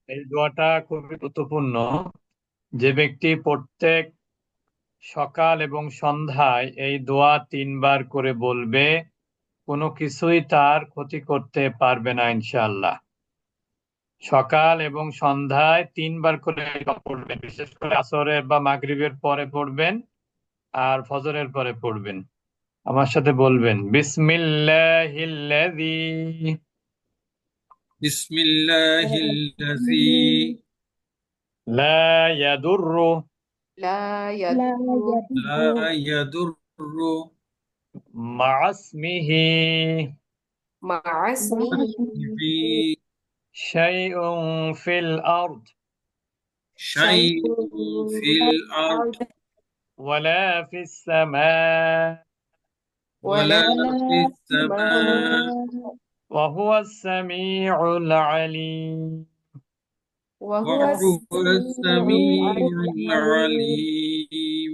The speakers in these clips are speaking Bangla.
এই দোয়াটা খুবই গুরুত্বপূর্ণ। যে ব্যক্তি প্রত্যেক সকাল এবং সন্ধ্যায় এই দোয়া 3 বার করে বলবে, কোনো কিছুই তার ক্ষতি করতে পারবে না ইনশাআল্লাহ। সকাল এবং সন্ধ্যায় 3 বার করে পড়বেন, বিশেষ করে আসরের বা মাগরিবের পরে পড়বেন আর ফজরের পরে পড়বেন। আমার সাথে বলবেন, বিসমিল্লাহিল্লাযী بسم الله الذي লা ইয়াদুররু لا لا يضر لا يضر يضر মা'আসমিহি مع مع اسمه اسمه به শাইউন ফিল আরদ شيء شيء في في الأرض الأرض ওয়ালা ফিস সামা ولا ولا ولا في في في السماء السماء ওয়া হুয়াস সামিউল আলীম। وهو وهو السميع السميع العليم. العليم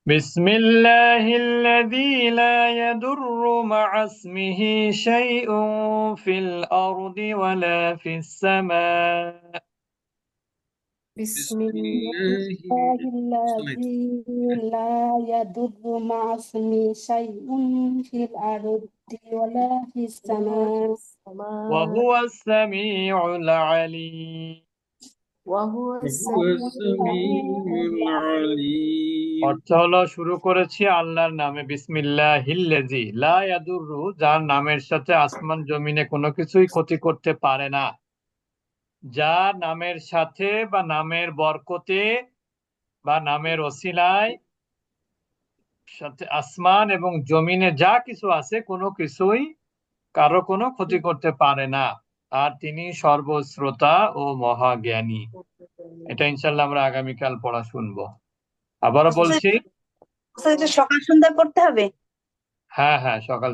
بسم الله الذي لا يضر مع اسمه شيء في الأرض ولا في السماء. بسم بسم الله الله الله سميت الذي لا يضر مع اسمه شيء في الأرض ولا في ولا في السماء السماء وهو السميع العليم. وهو وهو السميع السميع العليم অর্থ হলো, শুরু করেছি আল্লাহর নামে, বিসমিল্লাহিল্লাযী লা ইয়াদুররু, যার নামের সাথে আসমান জমিনে কোনো কিছুই ক্ষতি করতে পারে না। যার নামের সাথে বা নামের বরকতে বা নামের ওসিলায় সাথে আসমান এবং জমিনে যা কিছু আছে কোনো কিছুই কারো কোনো ক্ষতি করতে পারে না। আর তিনি সর্বশ্রোতা ও মহাজ্ঞানী। এটা ইনশাল্লাহ আমরা আগামীকাল পড়া শুনবো। আবারও বলছি, সকাল সন্ধ্যা পড়তে হবে। হ্যাঁ হ্যাঁ, সকাল